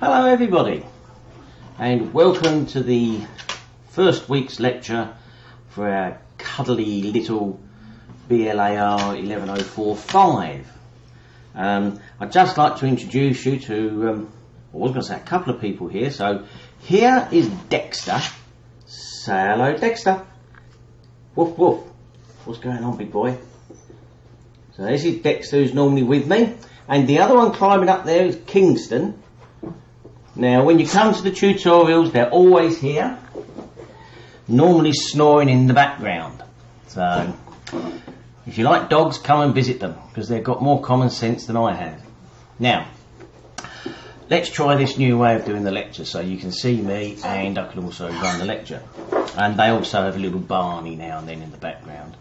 Hello everybody, and welcome to the first week's lecture for our cuddly little BLAR11045. I'd just like to introduce you to, I was going to say a couple of people here. So here is Dexter. Say hello, Dexter. Woof woof. What's going on, big boy? So this is Dexter, who's normally with me, and the other one climbing up there is Kingston. Now when you come to the tutorials, they're always here, normally snoring in the background. So if you like dogs, come and visit them, because they've got more common sense than I have. Now let's try this new way of doing the lecture, so you can see me and I can also run the lecture. And they also have a little Barney now and then in the background.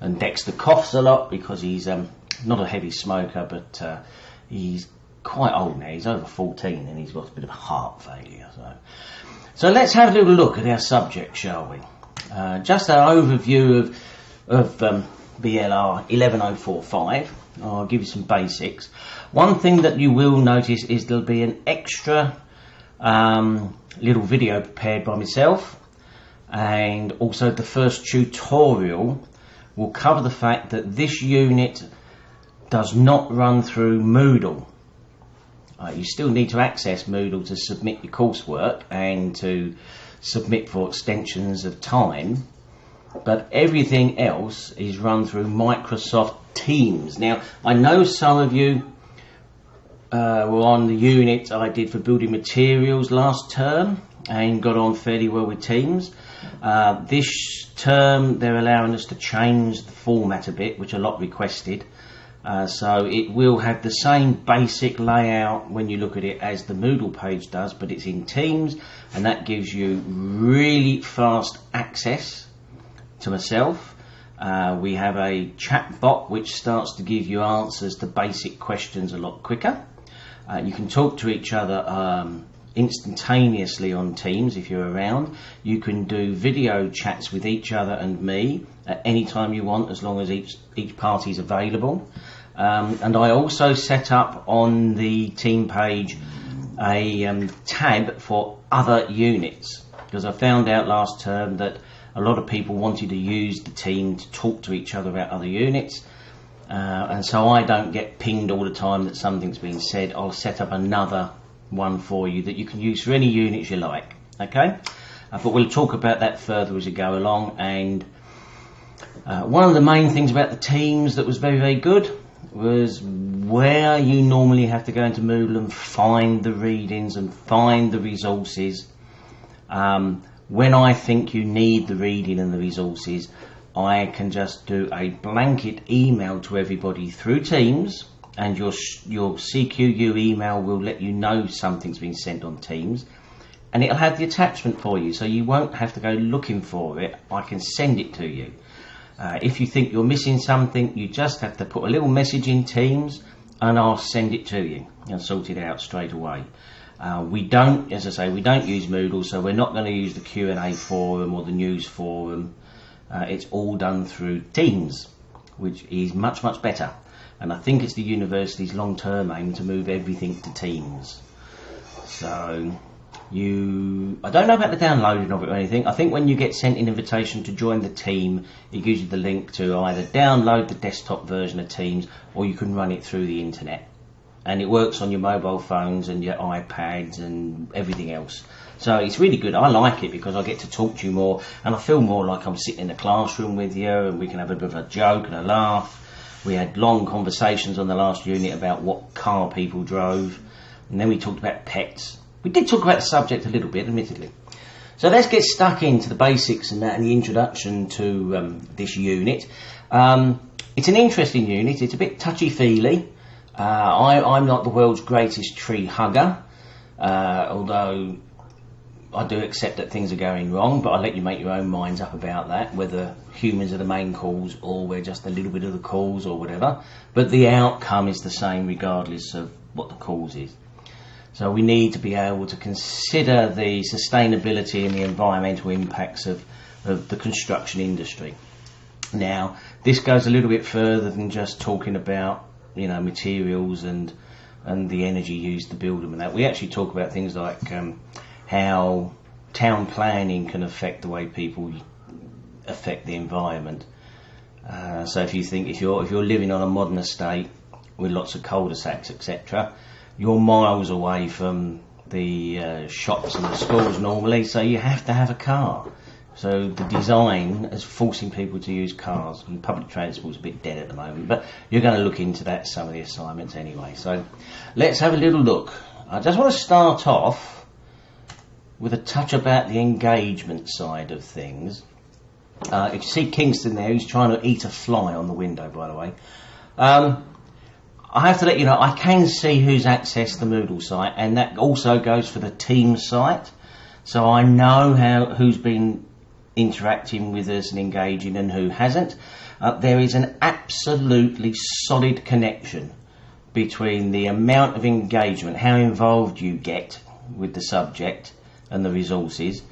And Dexter coughs a lot because he's not a heavy smoker, but he's quite old now. He's over 14 and he's got a bit of a heart failure. So let's have a little look at our subject, shall we? Just an overview of BLR11045. I'll give you some basics. One thing that you will notice is there'll be an extra little video prepared by myself, and also the first tutorial will cover the fact that this unit does not run through Moodle. You still need to access Moodle to submit your coursework and to submit for extensions of time, but everything else is run through Microsoft Teams. Now, I know some of you were on the unit I did for building materials last term and got on fairly well with Teams. This term they're allowing us to change the format a bit, which a lot requested. So it will have the same basic layout when you look at it as the Moodle page does, but it's in Teams, and that gives you really fast access to myself. We have a chat bot which starts to give you answers to basic questions a lot quicker. You can talk to each other instantaneously on Teams if you're around. You can do video chats with each other and me at any time you want, as long as each party is available. And I also set up on the team page a tab for other units, because I found out last term that a lot of people wanted to use the team to talk to each other about other units, and so I don't get pinged all the time that something's been said. I'll set up another one for you that you can use for any units you like. Okay, but we'll talk about that further as we go along. And one of the main things about the Teams that was very, very good was where you normally have to go into Moodle and find the readings and find the resources. When I think you need the reading and the resources, I can just do a blanket email to everybody through Teams, and your CQU email will let you know something's been sent on Teams, and it'll have the attachment for you, so you won't have to go looking for it. I can send it to you. If you think you're missing something, you just have to put a little message in Teams and I'll send it to you and sort it out straight away. We don't, as I say, we don't use Moodle, so we're not going to use the Q&A forum or the news forum. It's all done through Teams, which is much, much better. And I think it's the university's long-term aim to move everything to Teams. So I don't know about the downloading of it or anything. I think when you get sent an invitation to join the team, it gives you the link to either download the desktop version of Teams, or you can run it through the internet. And it works on your mobile phones and your iPads and everything else. So it's really good. I like it because I get to talk to you more, and I feel more like I'm sitting in the classroom with you, and we can have a bit of a joke and a laugh. We had long conversations on the last unit about what car people drove, and then we talked about pets. We did talk about the subject a little bit, admittedly. So let's get stuck into the basics and that, and the introduction to this unit. It's an interesting unit. It's a bit touchy-feely. I'm not the world's greatest tree hugger, although I do accept that things are going wrong, but I'll let you make your own minds up about that, whether humans are the main cause or we're just a little bit of the cause or whatever. But the outcome is the same regardless of what the cause is. So we need to be able to consider the sustainability and the environmental impacts of the construction industry. Now, this goes a little bit further than just talking about, you know, materials and and the energy used to build them and that. We actually talk about things like how town planning can affect the way people affect the environment. So if you think if you're living on a modern estate with lots of cul-de-sacs, etc., you're miles away from the shops and the schools normally, so you have to have a car. So the design is forcing people to use cars, and public transport's a bit dead at the moment, but you're going to look into that, some of the assignments anyway. So let's have a little look. I just want to start off with a touch about the engagement side of things. If you see Kingston there, he's trying to eat a fly on the window, by the way. I have to let you know, I can see who's accessed the Moodle site, and that also goes for the team site. So I know who's been interacting with us and engaging and who hasn't. There is an absolutely solid connection between the amount of engagement, how involved you get with the subject and the resources,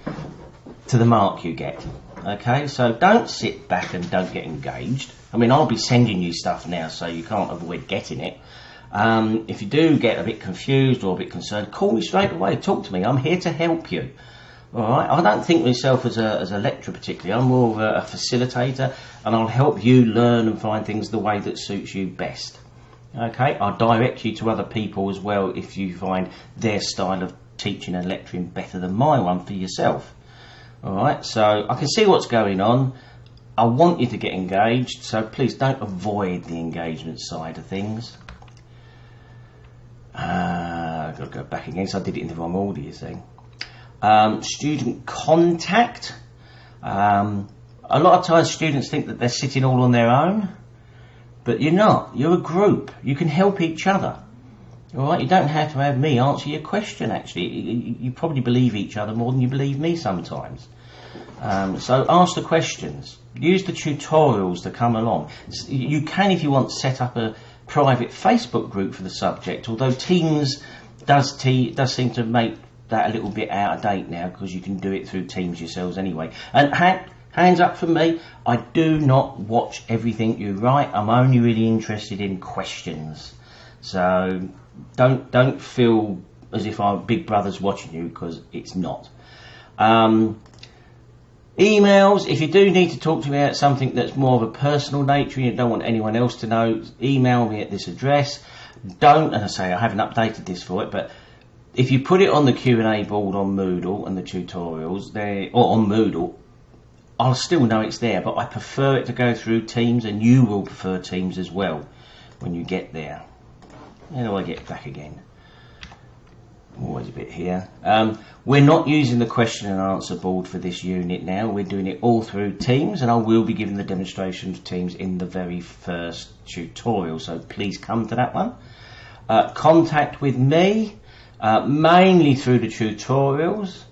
to the mark you get. Okay, so don't sit back and don't get engaged. I mean, I'll be sending you stuff now, so you can't avoid getting it. If you do get a bit confused or a bit concerned, call me straight away, talk to me. I'm here to help you. All right, I don't think myself as a lecturer particularly. I'm more of a facilitator, and I'll help you learn and find things the way that suits you best. Okay, I'll direct you to other people as well if you find their style of teaching and lecturing better than my one for yourself. All right, so I can see what's going on. I want you to get engaged, so please don't avoid the engagement side of things. I've got to go back again, so I did it in the wrong order, you see. Student contact. A lot of times students think that they're sitting all on their own, but you're not. You're a group. You can help each other. All right, you don't have to have me answer your question, actually. You probably believe each other more than you believe me sometimes. So ask the questions. Use the tutorials to come along. You can, if you want, set up a private Facebook group for the subject, although Teams does seem to make that a little bit out of date now, because you can do it through Teams yourselves anyway. And hands up from me, I do not watch everything you write. I'm only really interested in questions. So don't feel as if our big brother's watching you, because it's not. Emails, if you do need to talk to me about something that's more of a personal nature and you don't want anyone else to know, email me at this address. And I say I haven't updated this for it, but if you put it on the Q&A board on Moodle and the tutorials there, or on Moodle, I'll still know it's there, but I prefer it to go through Teams, and you will prefer Teams as well when you get there. How do I get back again? Always a bit here. We're not using the question and answer board for this unit now. We're doing it all through Teams, and I will be giving the demonstration of Teams in the very first tutorial, so please come to that one. Contact with me, mainly through the tutorials,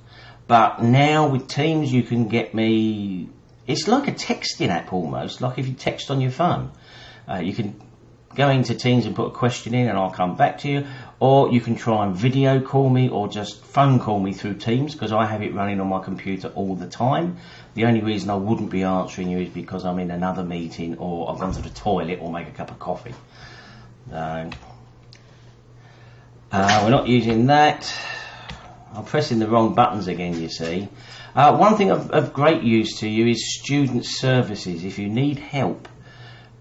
but now with Teams you can get me. It's like a texting app almost, like if you text on your phone. You can go into Teams and put a question in and I'll come back to you, or you can try and video call me or just phone call me through Teams, because I have it running on my computer all the time. The only reason I wouldn't be answering you is because I'm in another meeting, or I've gone to the toilet or make a cup of coffee. We're not using that. I'm pressing the wrong buttons again, you see. One thing of great use to you is student services. If you need help,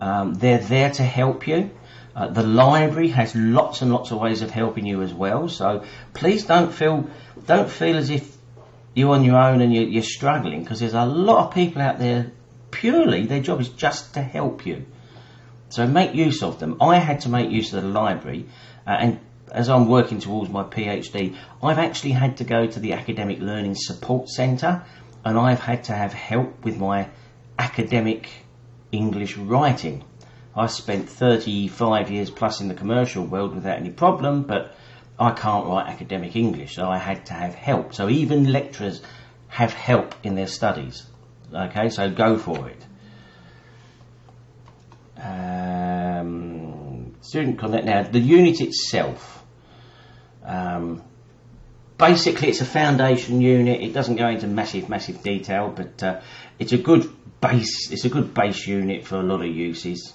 they're there to help you. The library has lots and lots of ways of helping you as well, so please don't feel as if you're on your own and you're struggling, because there's a lot of people out there, purely their job is just to help you. So make use of them. I had to make use of the library, and as I'm working towards my PhD, I've actually had to go to the Academic Learning Support Centre, and I've had to have help with my academic English writing. I spent 35 years plus in the commercial world without any problem, but I can't write academic English, so I had to have help. So even lecturers have help in their studies. Okay, so go for it. Student contact. Now, the unit itself, basically it's a foundation unit. It doesn't go into massive detail, but it's a good base. It's a good base unit for a lot of uses,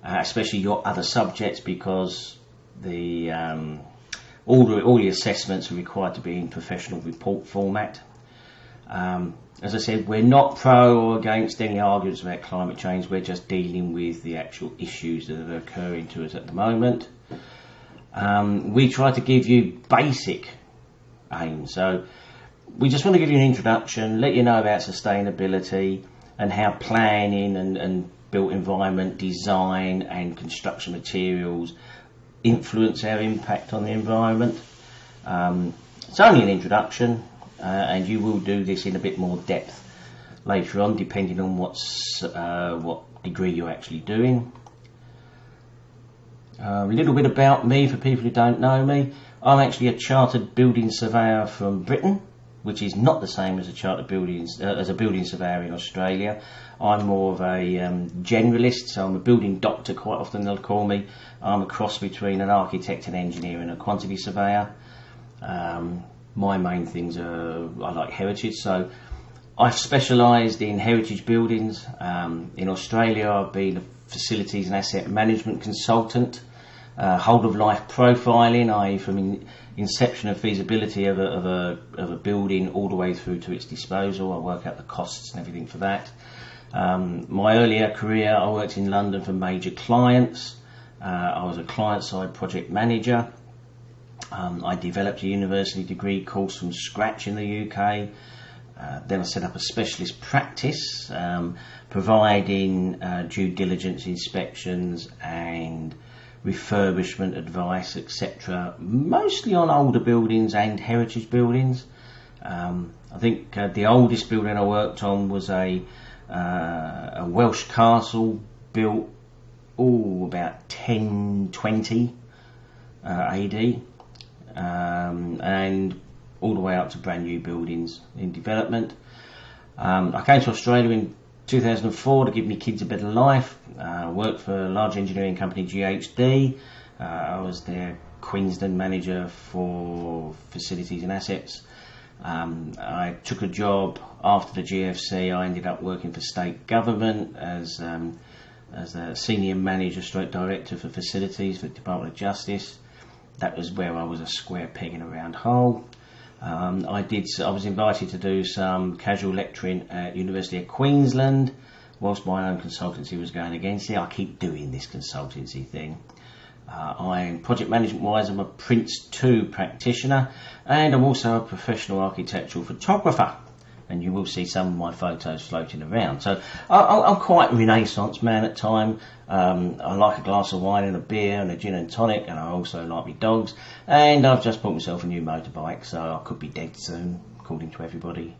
especially your other subjects, because all the assessments are required to be in professional report format. As I said, we're not pro or against any arguments about climate change. We're just dealing with the actual issues that are occurring to us at the moment. We try to give you basic aims. So we just want to give you an introduction, let you know about sustainability and how planning and built environment design and construction materials influence our impact on the environment. It's only an introduction, and you will do this in a bit more depth later on, depending on what degree you're actually doing. A little bit about me for people who don't know me. I'm actually a chartered building surveyor from Britain, which is not the same as a building surveyor in Australia. I'm more of a generalist, so I'm a building doctor, quite often they'll call me. I'm a cross between an architect, an engineer and a quantity surveyor. My main things are, I like heritage, so I've specialised in heritage buildings. In Australia I've been a facilities and asset management consultant, whole of life profiling, i.e. from inception of feasibility of a building all the way through to its disposal. I work out the costs and everything for that. My earlier career I worked in London for major clients. I was a client-side project manager. I developed a university degree course from scratch in the UK. Then I set up a specialist practice providing due diligence inspections and refurbishment advice, etc., mostly on older buildings and heritage buildings. I think the oldest building I worked on was a Welsh castle built about 1020 AD, and all the way up to brand new buildings in development. I came to Australia in 2004 to give me kids a better life. I worked for a large engineering company, GHD. I was their Queensland manager for facilities and assets. I took a job after the GFC. I ended up working for state government as a senior manager stroke director for facilities for the Department of Justice. That was where I was a square peg in a round hole. I was invited to do some casual lecturing at University of Queensland whilst my own consultancy was going against it. I keep doing this consultancy thing. Project management wise, I'm a Prince 2 practitioner, and I'm also a professional architectural photographer, and you will see some of my photos floating around. So I'm quite a Renaissance man at time. I like a glass of wine and a beer and a gin and tonic, and I also like my dogs, and I've just bought myself a new motorbike, so I could be dead soon, according to everybody.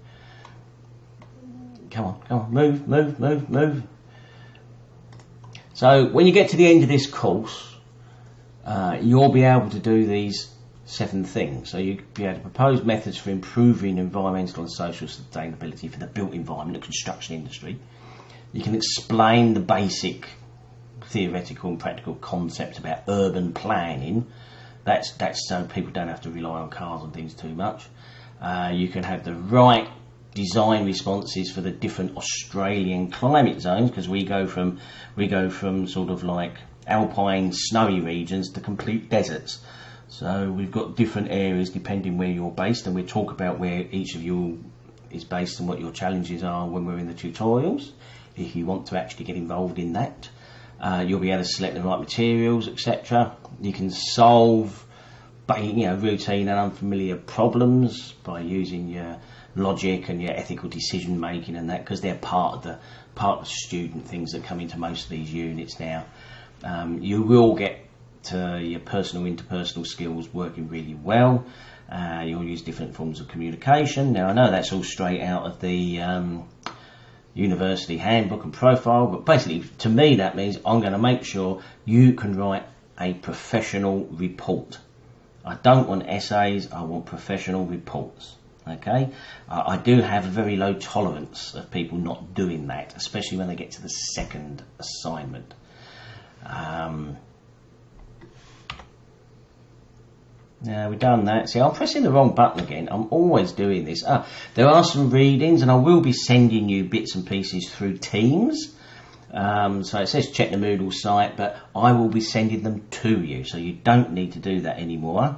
Come on, move. So when you get to the end of this course, you'll be able to do these 7 things. So you'll be able to propose methods for improving environmental and social sustainability for the built environment and construction industry. You can explain the basic theoretical and practical concepts about urban planning. That's so people don't have to rely on cars and things too much. You can have the right design responses for the different Australian climate zones, because we go from sort of like alpine snowy regions to complete deserts. So we've got different areas depending where you're based, and we'll talk about where each of you is based and what your challenges are when we're in the tutorials, if you want to actually get involved in that. You'll be able to select the right materials, etc. You can solve routine and unfamiliar problems by using your logic and your ethical decision making and that, because they're part of the student things that come into most of these units now. You will get your personal interpersonal skills working really well. You'll use different forms of communication. Now I know that's all straight out of the university handbook and profile, but basically to me that means I'm going to make sure you can write a professional report. I don't want essays, I want professional reports. Okay, I do have a very low tolerance of people not doing that, especially when they get to the second assignment. Now we've done that. See, I'm pressing the wrong button again. I'm always doing this. There are some readings, and I will be sending you bits and pieces through Teams. So it says check the Moodle site, but I will be sending them to you, so you don't need to do that anymore.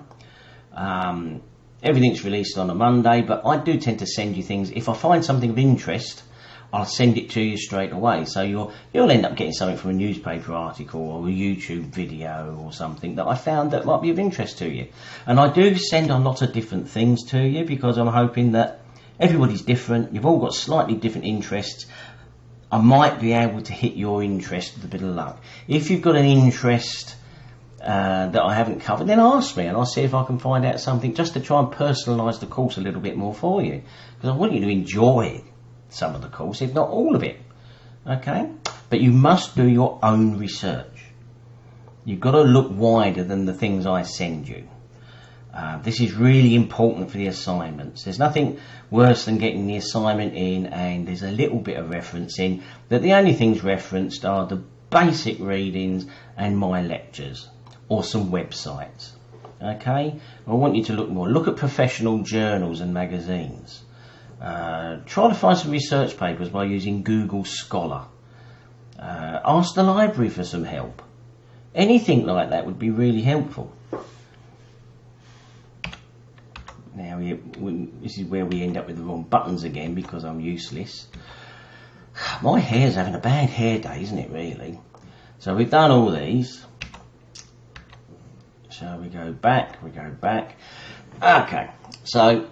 Everything's released on a Monday, but I do tend to send you things. If I find something of interest, I'll send it to you straight away. So you'll end up getting something from a newspaper article or a YouTube video or something that I found that might be of interest to you. And I do send a lot of different things to you because I'm hoping that everybody's different. You've all got slightly different interests. I might be able to hit your interest with a bit of luck. If you've got an interest that I haven't covered, then ask me and I'll see if I can find out something just to try and personalise the course a little bit more for you. Because I want you to enjoy some of the course, if not all of it. Okay? But you must do your own research. You've got to look wider than the things I send you. This is really important for the assignments. There's nothing worse than getting the assignment in and there's a little bit of referencing, but the only things referenced are the basic readings and my lectures or some websites. Okay? I want you to look more. Look at professional journals and magazines. Try to find some research papers by using Google Scholar. Ask the library for some help. Anything like that would be really helpful. Now this is where we end up with the wrong buttons again because I'm useless. My hair's having a bad hair day, isn't it, really? So we've done all these. So we go back. Okay, so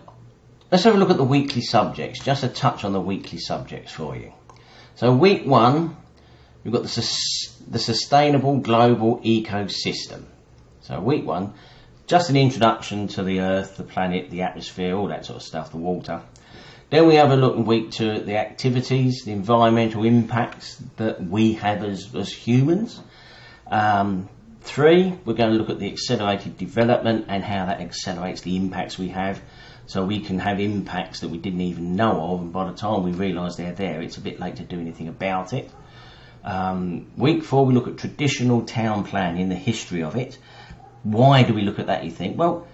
let's have a look at the weekly subjects, just a touch on the weekly subjects for you. So week 1, we've got the sustainable global ecosystem. So week 1, just an introduction to the Earth, the planet, the atmosphere, all that sort of stuff, the water. Then we have a look in week 2 at the activities, the environmental impacts that we have as humans. 3, we're going to look at the accelerated development and how that accelerates the impacts we have. So we can have impacts that we didn't even know of, and by the time we realise they're there, it's a bit late to do anything about it. Week 4, we look at traditional town planning, the history of it. Why do we look at that, you think? Well,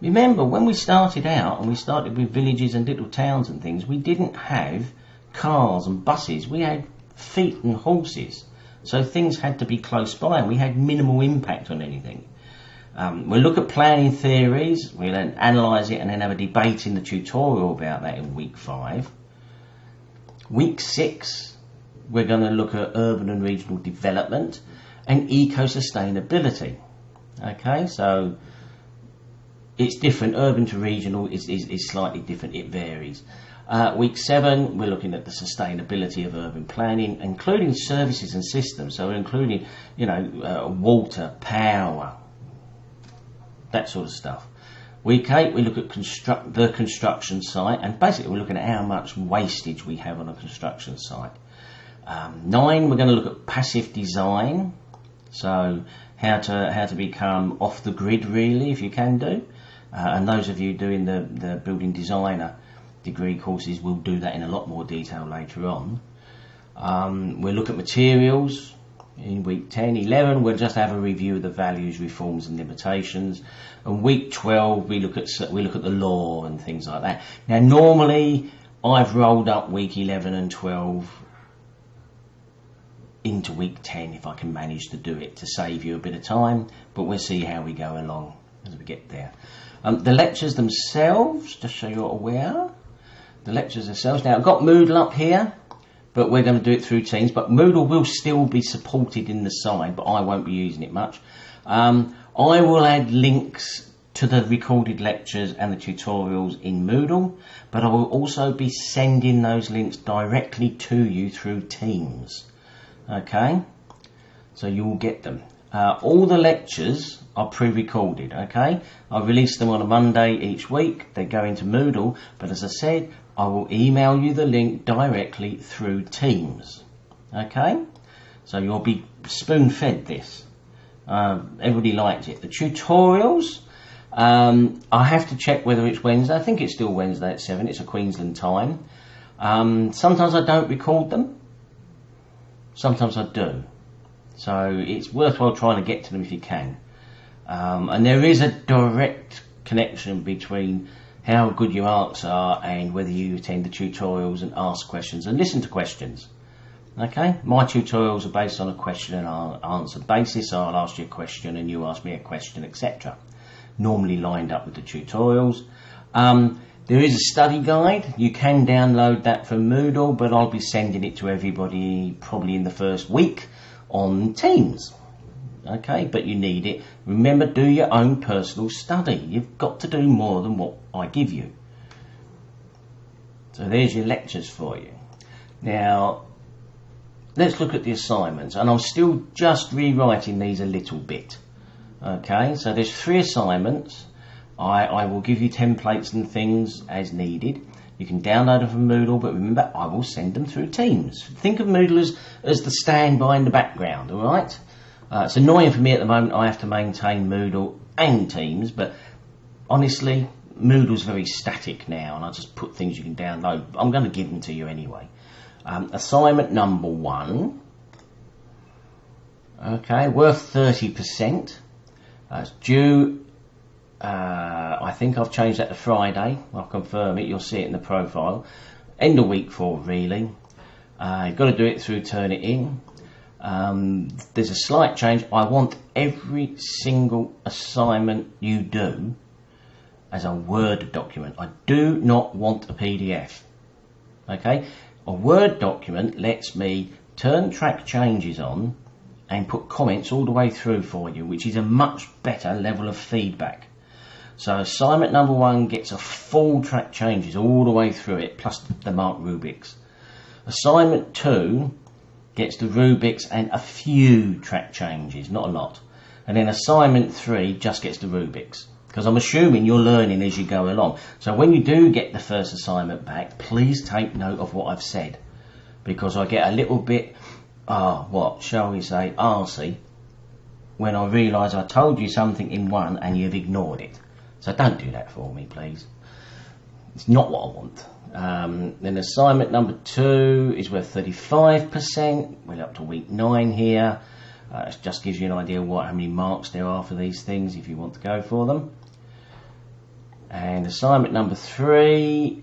remember, when we started out, and we started with villages and little towns and things, we didn't have cars and buses. We had feet and horses. So things had to be close by, and we had minimal impact on anything. We'll look at planning theories, we'll then analyse it and then have a debate in the tutorial about that in week 5. Week 6, we're going to look at urban and regional development and eco-sustainability. Okay, so it's different, urban to regional is slightly different, it varies. Week 7, we're looking at the sustainability of urban planning, including services and systems, so including, water, power, that sort of stuff. Week 8, we look at the construction site, and basically we're looking at how much wastage we have on a construction site. 9, we're going to look at passive design, so how to become off the grid, really, if you can do. And those of you doing the building designer degree courses will do that in a lot more detail later on. We'll look at materials. In week 10, 11, we'll just have a review of the values, reforms and limitations. And week 12, we look at the law and things like that. Now, normally, I've rolled up week 11 and 12 into week 10 if I can manage to do it to save you a bit of time, but we'll see how we go along as we get there. The lectures themselves, just so you're aware, the lectures themselves. Now, I've got Moodle up here, but we're going to do it through Teams. But Moodle will still be supported in the side, but I won't be using it much. I will add links to the recorded lectures and the tutorials in Moodle, but I will also be sending those links directly to you through Teams. Okay? So you will get them. All the lectures are pre-recorded, okay? I release them on a Monday each week. They go into Moodle, but as I said, I will email you the link directly through Teams, okay? So you'll be spoon-fed this. Everybody likes it. The tutorials, I have to check whether it's Wednesday. I think it's still Wednesday at 7. It's a Queensland time. Sometimes I don't record them. Sometimes I do. So it's worthwhile trying to get to them if you can. And there is a direct connection between how good your marks are and whether you attend the tutorials and ask questions and listen to questions. Okay, my tutorials are based on a question and answer basis, so I'll ask you a question and you ask me a question, etc. Normally lined up with the tutorials. There is a study guide. You can download that from Moodle, but I'll be sending it to everybody probably in the first week on Teams. Okay, but you need it. Remember, do your own personal study. You've got to do more than what I give you. So there's your lectures for you. Now, let's look at the assignments, and I'm still just rewriting these a little bit. Okay, so there's 3 assignments. I will give you templates and things as needed. You can download them from Moodle, but remember, I will send them through Teams. Think of Moodle as the standby in the background, all right? It's annoying for me at the moment. I have to maintain Moodle and Teams, but honestly, Moodle's very static now, and I just put things you can download. I'm going to give them to you anyway. Assignment number 1, okay, worth 30%. It's due, I think I've changed that to Friday. I'll confirm it, you'll see it in the profile. End of week 4, really. You've got to do it through Turnitin. There's a slight change. I want every single assignment you do as a Word document. I do not want a PDF. Okay? A Word document lets me turn track changes on and put comments all the way through for you, which is a much better level of feedback. So assignment number 1 gets a full track changes all the way through it, plus the marked rubrics. Assignment 2 gets the rubrics and a few track changes, not a lot. And then assignment 3 just gets the rubrics, because I'm assuming you're learning as you go along. So when you do get the first assignment back, please take note of what I've said, because I get a little bit, what shall we say, arsey, when I realise I told you something in one and you've ignored it. So don't do that for me, please. It's not what I want. Then assignment number 2 is worth 35%. We're up to week 9 here. It just gives you an idea how many marks there are for these things if you want to go for them. And assignment number 3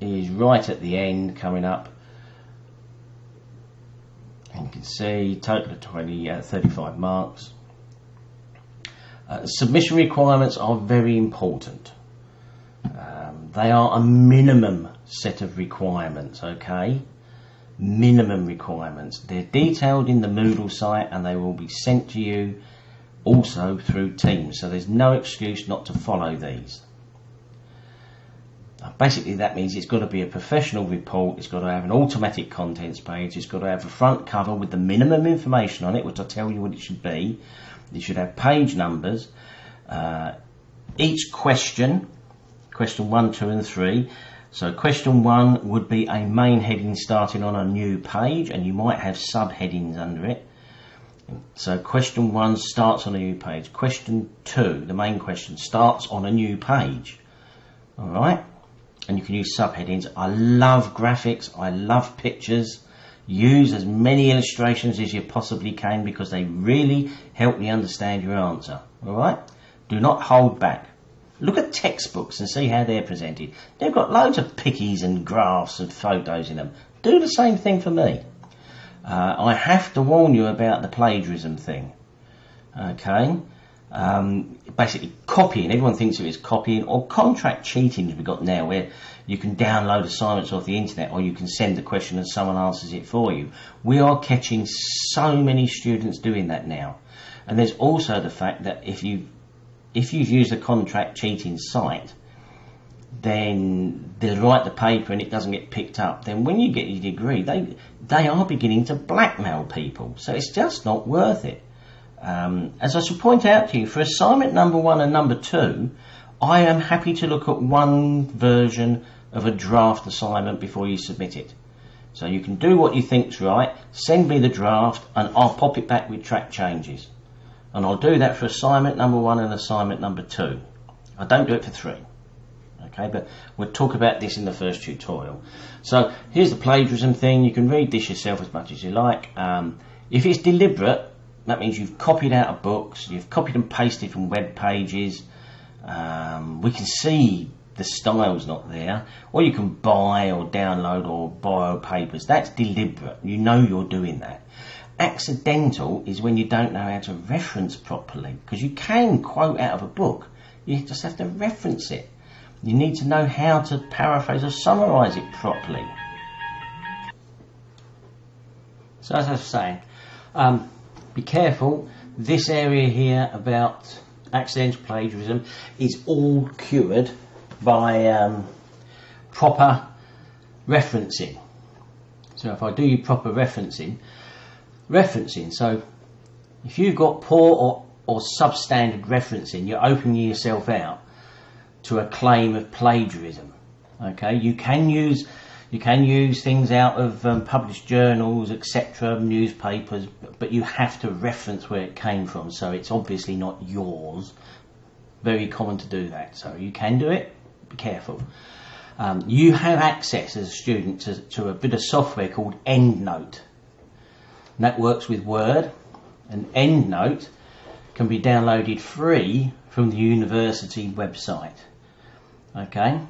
is right at the end, coming up. And you can see total of 35 marks. Submission requirements are very important. They are a minimum set of requirements, okay? Minimum requirements. They're detailed in the Moodle site and they will be sent to you also through Teams, so there's no excuse not to follow these. Basically that means it's got to be a professional report, it's got to have an automatic contents page, it's got to have a front cover with the minimum information on it, which I'll tell you what it should be. It should have page numbers, each question 1, 2 and 3. So question 1 would be a main heading starting on a new page, and you might have subheadings under it. So question 1 starts on a new page. Question 2, the main question, starts on a new page. Alright? And you can use subheadings. I love graphics, I love pictures. Use as many illustrations as you possibly can, because they really help me understand your answer. Alright? Do not hold back. Look at textbooks and see how they're presented. They've got loads of pickies and graphs and photos in them. Do the same thing for me. I have to warn you about the plagiarism thing. Okay? Basically copying. Everyone thinks of it as copying, or contract cheating we've got now, where you can download assignments off the internet, or you can send the question and someone answers it for you. We are catching so many students doing that now. And there's also the fact that if you've used a contract cheating site, then they'll write the paper and it doesn't get picked up. Then when you get your degree, they are beginning to blackmail people. So it's just not worth it. As I should point out to you, for assignment number 1 and number 2, I am happy to look at one version of a draft assignment before you submit it. So you can do what you think's right, send me the draft, and I'll pop it back with track changes. And I'll do that for assignment number 1 and assignment number 2. I don't do it for 3. Okay, but we'll talk about this in the first tutorial. So here's the plagiarism thing. You can read this yourself as much as you like. If it's deliberate, that means you've copied out of books, you've copied and pasted from web pages. We can see the style's not there, or you can buy or download or borrow papers. That's deliberate. You know you're doing that. Accidental is when you don't know how to reference properly, because you can quote out of a book. You just have to reference it. You need to know how to paraphrase or summarise it properly. So as I was saying, be careful. This area here about accidental plagiarism is all cured by proper referencing. So if I do your proper referencing, so if you've got poor or substandard referencing, you're opening yourself out to a claim of plagiarism. Okay, you can use things out of published journals, etc., newspapers, but you have to reference where it came from, so it's obviously not yours. Very common to do that, so you can do it. Be careful. You have access as a student to a bit of software called EndNote. And that works with Word. And EndNote can be downloaded free from the university website. Okay?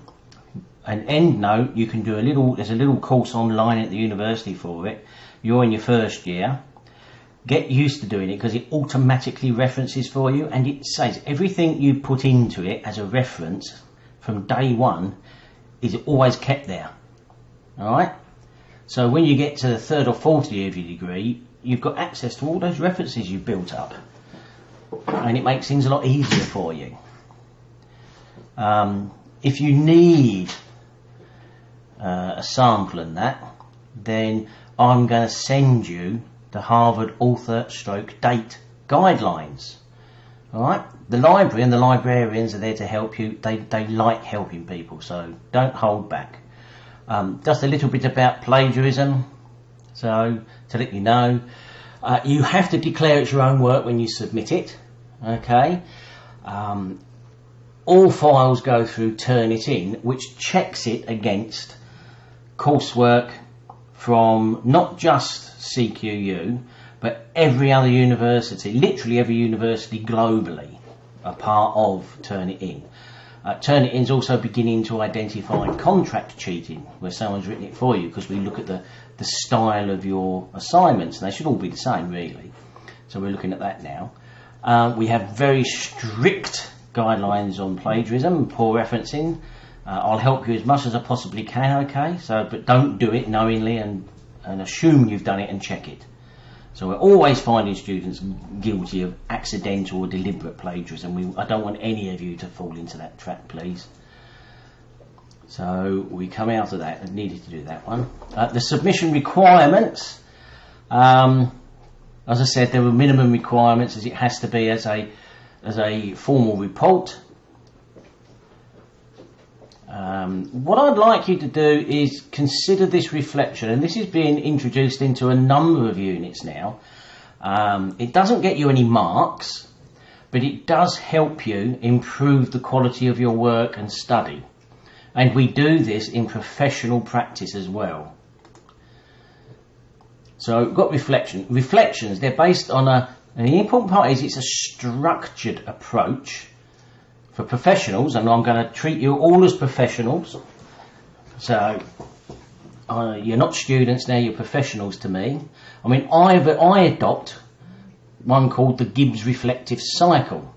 An EndNote, you can do there's a little course online at the university for it. You're in your first year. Get used to doing it because it automatically references for you, and it says everything you put into it as a reference from day one is always kept there. Alright? So when you get to the third or fourth year of your degree, you've got access to all those references you've built up. And it makes things a lot easier for you. If you need a sample and that, then I'm going to send you the Harvard author / date guidelines. Alright? The library and the librarians are there to help you. They like helping people, so don't hold back. Just a little bit about plagiarism. So, to let you know, you have to declare it's your own work when you submit it. Okay? All files go through Turnitin, which checks it against coursework from not just CQU, but every other university, literally every university globally, are part of Turnitin. Turnitin's also beginning to identify contract cheating, where someone's written it for you, because we look at the style of your assignments, and they should all be the same, really. So we're looking at that now. We have very strict guidelines on plagiarism and poor referencing. I'll help you as much as I possibly can, okay? But don't do it knowingly and assume you've done it and check it. So we're always finding students guilty of accidental or deliberate plagiarism. I don't want any of you to fall into that trap, please. So we come out of that. I needed to do that one. The submission requirements. As I said, there were minimum requirements, as it has to be as a formal report. What I'd like you to do is consider this reflection, and this is being introduced into a number of units now. It doesn't get you any marks, but it does help you improve the quality of your work and study. And we do this in professional practice as well. So we've got reflections. They're based on and the important part is it's a structured approach for professionals, and I'm going to treat you all as professionals. So you're not students now, you're professionals to me. I mean, I adopt one called the Gibbs reflective cycle,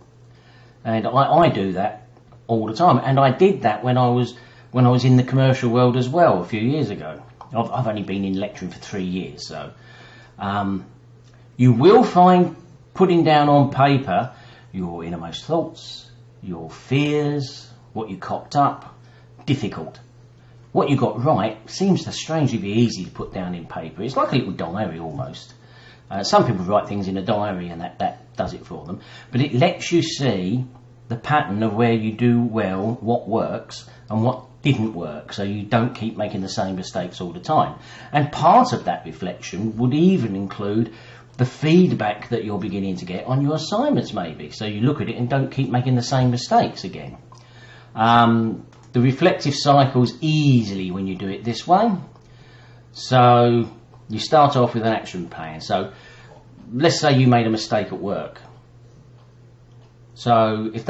and I do that all the time, and I did that when I was in the commercial world as well a few years ago. I've only been in lecturing for 3 years, so you will find putting down on paper your innermost thoughts, your fears, what you cocked up, difficult. What you got right seems to strangely be easy to put down in paper. It's like a little diary almost. Some people write things in a diary and that does it for them, but it lets you see the pattern of where you do well, what works and what didn't work, so you don't keep making the same mistakes all the time. And part of that reflection would even include the feedback that you're beginning to get on your assignments, maybe, so you look at it and don't keep making the same mistakes again. The reflective cycle's easily when you do it this way. So you start off with an action plan. So let's say you made a mistake at work. So if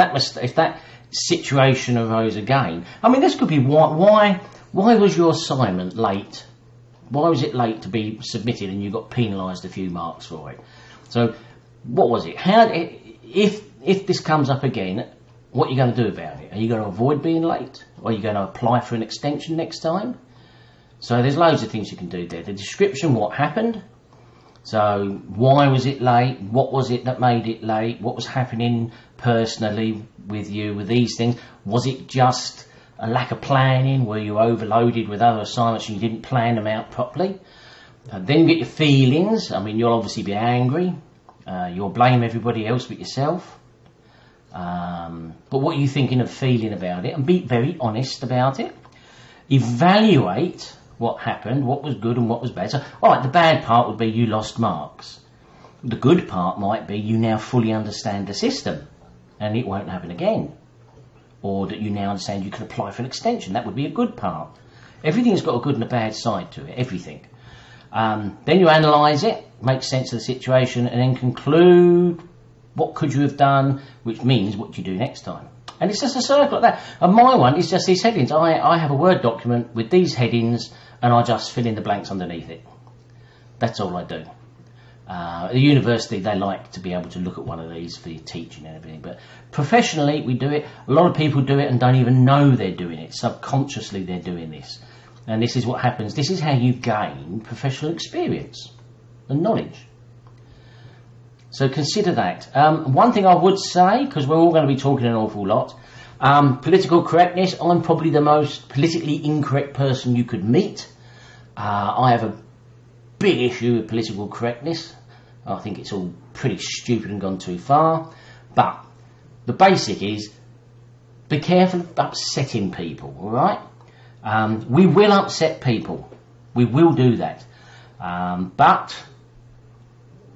situation arose again. I mean, this could be why was your assignment late? Why was it late to be submitted and you got penalised a few marks for it? So what was it? If this comes up again, what are you going to do about it? Are you going to avoid being late? Or are you going to apply for an extension next time? So there's loads of things you can do there. The description, what happened. So why was it late? What was it that made it late? What was happening personally with you with these things? Was it just a lack of planning? Were you overloaded with other assignments and you didn't plan them out properly? Then you get your feelings. I mean, you'll obviously be angry. You'll blame everybody else but yourself. But what are you thinking of feeling about it? And be very honest about it. Evaluate what happened, what was good and what was bad. So, alright, the bad part would be you lost marks. The good part might be you now fully understand the system and it won't happen again. Or that you now understand you can apply for an extension. That would be a good part. Everything's got a good and a bad side to it, everything. Then you analyse it, make sense of the situation, and then conclude what could you have done, which means what you do next time. And it's just a circle like that. And my one is just these headings. I have a Word document with these headings and I just fill in the blanks underneath it. That's all I do. At the university, they like to be able to look at one of these for your teaching and everything. But professionally, we do it. A lot of people do it and don't even know they're doing it. Subconsciously, they're doing this. And this is what happens. This is how you gain professional experience and knowledge. So consider that. One thing I would say, because we're all going to be talking an awful lot, political correctness. I'm probably the most politically incorrect person you could meet. I have a big issue with political correctness. I think it's all pretty stupid and gone too far. But the basic is, be careful of upsetting people, all right? We will upset people. We will do that. But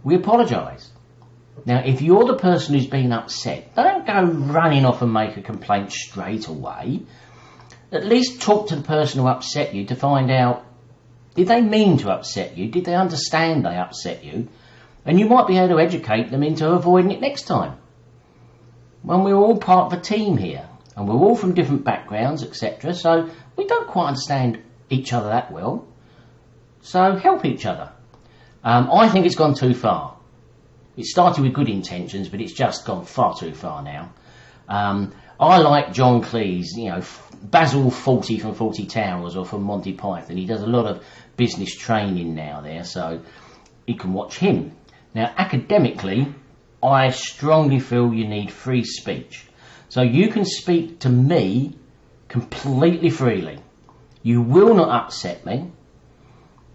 we apologise. Now, if you're the person who's been upset, don't go running off and make a complaint straight away. At least talk to the person who upset you to find out, did they mean to upset you? Did they understand they upset you? And you might be able to educate them into avoiding it next time. When we're all part of a team here, and we're all from different backgrounds, etc., so we don't quite understand each other that well. So help each other. I think it's gone too far. It started with good intentions, but it's just gone far too far now. I like John Cleese, Basil Fawlty from Fawlty Towers or from Monty Python. He does a lot of business training now there, so you can watch him. Now, academically, I strongly feel you need free speech. So you can speak to me completely freely. You will not upset me.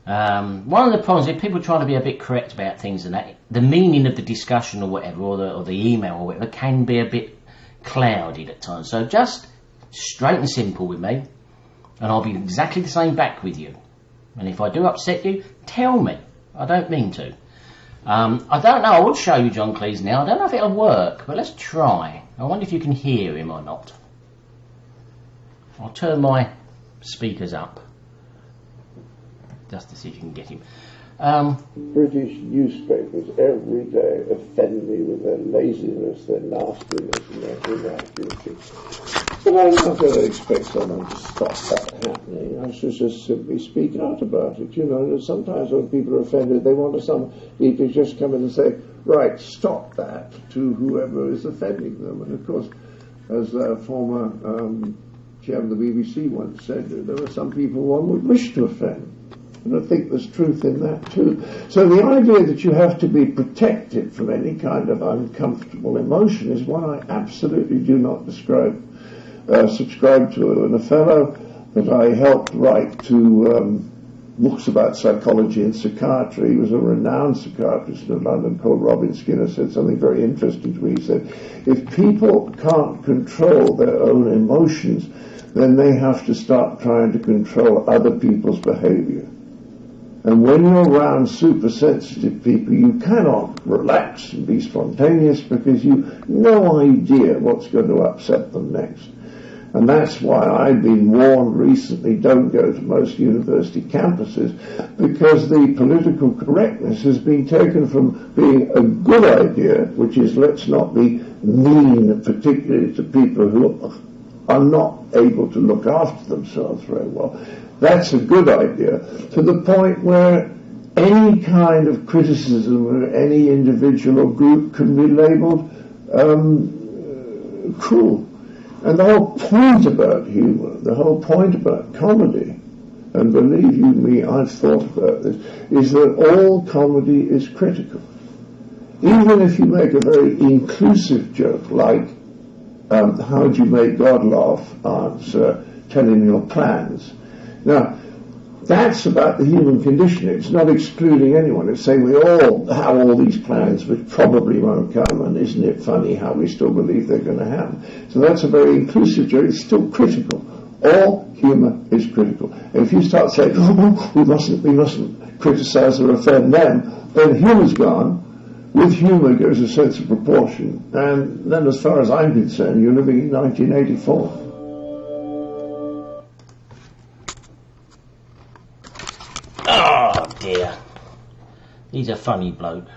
One of the problems is people try to be a bit correct about things and that, the meaning of the discussion or whatever, or the email or whatever, can be a bit clouded at times. So just straight and simple with me, and I'll be exactly the same back with you. And if I do upset you, tell me. I don't mean to. I don't know, I would show you John Cleese now. I don't know if it'll work, but let's try. I wonder if you can hear him or not. I'll turn my speakers up just to see if you can get him. British newspapers every day offend me with their laziness, their nastiness and their inaccuracy. But I'm not going to expect someone to stop that happening. I should just simply speak out about it. Sometimes when people are offended, they want somebody to just come in and say, right, stop that, to whoever is offending them. And of course, as a former chairman of the BBC once said, there are some people one would wish to offend. And I think there's truth in that too. So the idea that you have to be protected from any kind of uncomfortable emotion is one I absolutely do not subscribe to. And a fellow that I helped write to books about psychology and psychiatry, he was a renowned psychiatrist in London called Robin Skinner, said something very interesting to me. He said, if people can't control their own emotions, then they have to start trying to control other people's behavior. And when you're around super sensitive people, you cannot relax and be spontaneous because you've no idea what's going to upset them next. And that's why I've been warned recently, don't go to most university campuses, because the political correctness has been taken from being a good idea, which is let's not be mean particularly to people who are not able to look after themselves very well. That's a good idea, to the point where any kind of criticism of any individual or group can be labelled cruel. And the whole point about humour, the whole point about comedy, and believe you me, I've thought about this, is that all comedy is critical. Even if you make a very inclusive joke, like how do you make God laugh, answer, telling your plans. Now, that's about the human condition. It's not excluding anyone. It's saying we all have all these plans which probably won't come, and isn't it funny how we still believe they're going to happen? So that's a very inclusive joke. It's still critical. All humour is critical. And if you start saying, oh, we mustn't criticise or offend them, then humour's gone. With humour goes a sense of proportion. And then as far as I'm concerned, you're living in 1984. Oh dear. He's a funny bloke.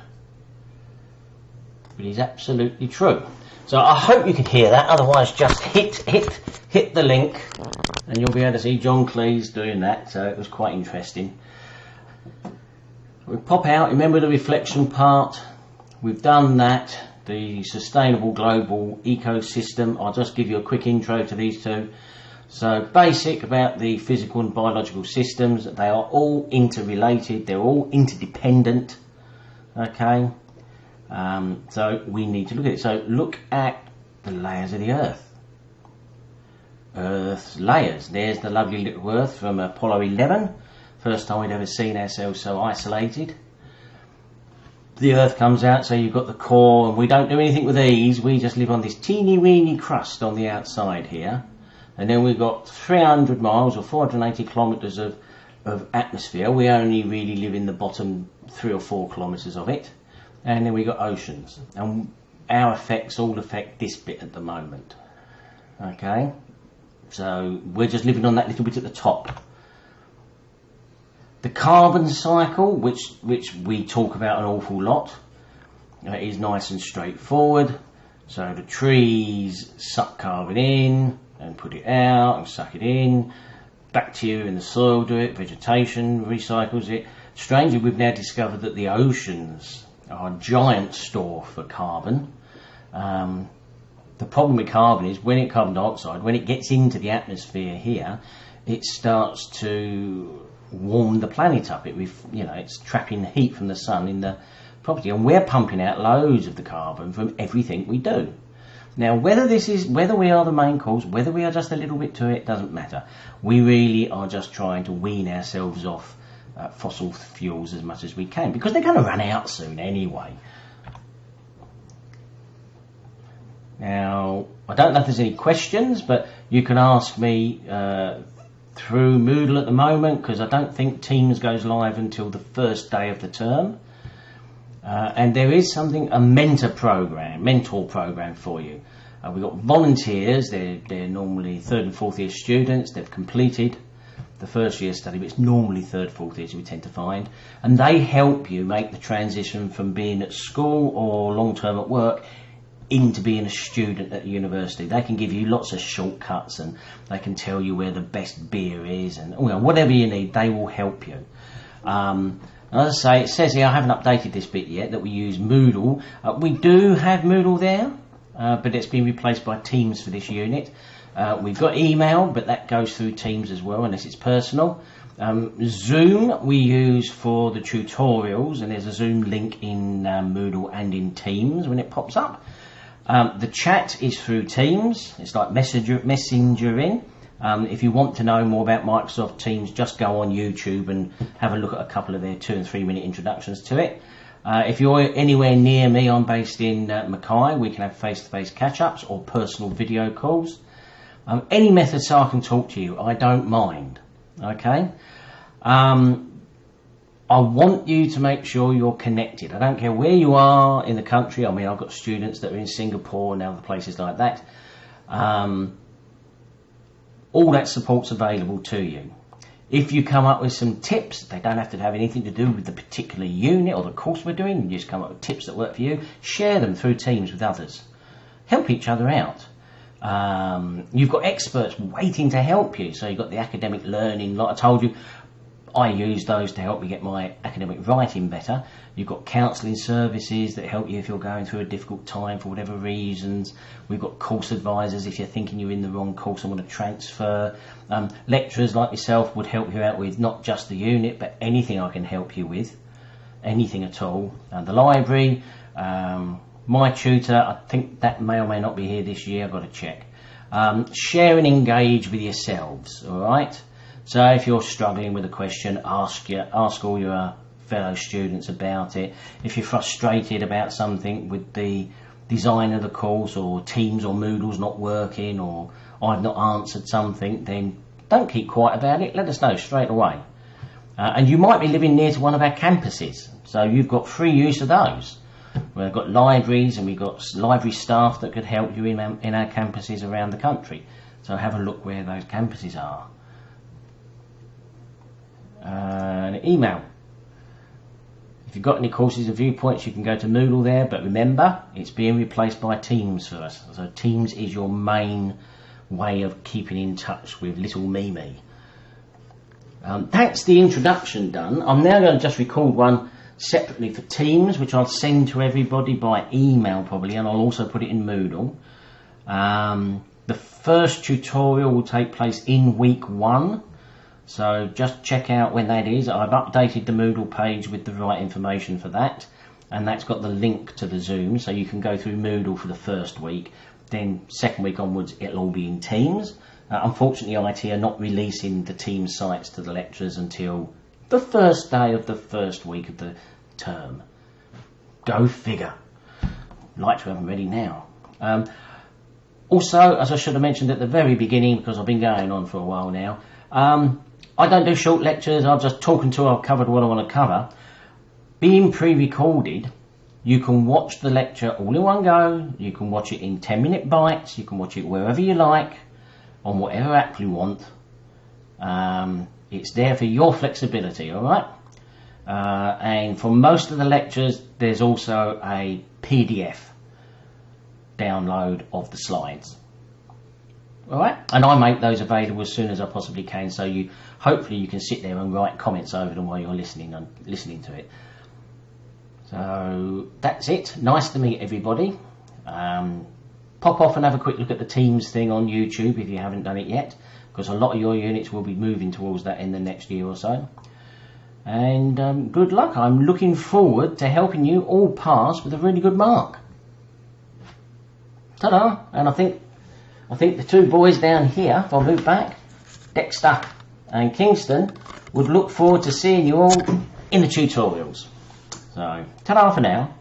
But he's absolutely true. So I hope you could hear that, otherwise just hit the link and you'll be able to see John Cleese doing that, so it was quite interesting. We pop out, remember the reflection part, we've done that, the sustainable global ecosystem. I'll just give you a quick intro to these two. So basic about the physical and biological systems, they are all interrelated, they're all interdependent, okay? So we need to look at it. So look at the layers of the Earth. Earth's layers. There's the lovely little Earth from Apollo 11. First time we'd ever seen ourselves so isolated. The Earth comes out, so you've got the core, and we don't do anything with these. We just live on this teeny weeny crust on the outside here. And then we've got 300 miles or 480 kilometres of atmosphere. We only really live in the bottom 3 or 4 kilometres of it. And then we've got oceans. And our effects all affect this bit at the moment. Okay? So we're just living on that little bit at the top. The carbon cycle, which we talk about an awful lot, is nice and straightforward. So the trees suck carbon in and put it out and suck it in. Bacteria in the soil do it, vegetation recycles it. Strangely, we've now discovered that the oceans are a giant store for carbon. The problem with carbon is carbon dioxide, when it gets into the atmosphere here, it starts to warm the planet up. It's trapping heat from the sun in the property, and we're pumping out loads of the carbon from everything we do. Now, whether we are the main cause, whether we are just a little bit to it, doesn't matter. We really are just trying to wean ourselves off fossil fuels as much as we can, because they're going to run out soon anyway. Now, I don't know if there's any questions, but you can ask me through Moodle at the moment, because I don't think Teams goes live until the first day of the term. And there is a mentor program for you. We've got volunteers. They're normally 3rd and 4th year students. They've completed the first year study, but it's normally 3rd, 4th years we tend to find. And they help you make the transition from being at school or long-term at work into being a student at the university. They can give you lots of shortcuts, and they can tell you where the best beer is, and whatever you need, they will help you. As I say, it says here, I haven't updated this bit yet, that we use Moodle. We do have Moodle there, but it's been replaced by Teams for this unit. We've got email, but that goes through Teams as well, unless it's personal. Zoom we use for the tutorials, and there's a Zoom link in Moodle and in Teams when it pops up. The chat is through Teams. It's like messengering. If you want to know more about Microsoft Teams, just go on YouTube and have a look at a couple of their 2 and 3 minute introductions to it. If you're anywhere near me, I'm based in Mackay. We can have face-to-face catch-ups or personal video calls. Any method so I can talk to you, I don't mind. Okay? I want you to make sure you're connected. I don't care where you are in the country. I mean, I've got students that are in Singapore and other places like that. All that support's available to you. If you come up with some tips, they don't have to have anything to do with the particular unit or the course we're doing. You just come up with tips that work for you. Share them through Teams with others. help each other out. You've got experts waiting to help you. So you've got the academic learning, like I told you, I use those to help me get my academic writing better. You've got counselling services that help you if you're going through a difficult time for whatever reasons. We've got course advisors if you're thinking you're in the wrong course and want to transfer. Lecturers like myself would help you out with not just the unit, but anything I can help you with, anything at all. The library, my tutor, I think that may or may not be here this year, I've got to check. Share and engage with yourselves, alright? So if you're struggling with a question, ask all your fellow students about it. If you're frustrated about something with the design of the course, or Teams or Moodle's not working, or I've not answered something, then don't keep quiet about it, let us know straight away. And you might be living near to one of our campuses, so you've got free use of those. We've got libraries, and we've got library staff that could help you in our campuses around the country. So have a look where those campuses are. Email. If you've got any courses or viewpoints, you can go to Moodle there, but remember, it's being replaced by Teams for us. So Teams is your main way of keeping in touch with little Mimi. That's the introduction done. I'm now going to just record one separately for Teams, which I'll send to everybody by email probably, and I'll also put it in Moodle. The first tutorial will take place in week 1. So just check out when that is. I've updated the Moodle page with the right information for that, and that's got the link to the Zoom, so you can go through Moodle for the first week. Then second week onwards it'll all be in Teams. Unfortunately IT are not releasing the Teams sites to the lecturers until the first day of the first week of the term. Go figure. Like to have them ready now. Also, as I should have mentioned at the very beginning, because I've been going on for a while now, I don't do short lectures. I'll just talk until I've covered what I want to cover. Being pre-recorded, you can watch the lecture all in one go. You can watch it in 10-minute bites. You can watch it wherever you like, on whatever app you want. It's there for your flexibility, alright? And for most of the lectures, there's also a PDF download of the slides. Alright, and I make those available as soon as I possibly can, so hopefully you can sit there and write comments over them while you're listening to it. So that's it. Nice to meet everybody. Pop off and have a quick look at the Teams thing on YouTube if you haven't done it yet, because a lot of your units will be moving towards that in the next year or so. And good luck. I'm looking forward to helping you all pass with a really good mark. Ta-da! And I think the two boys down here, if I move back, Dexter and Kingston, would look forward to seeing you all in the tutorials. So, ta-da for now.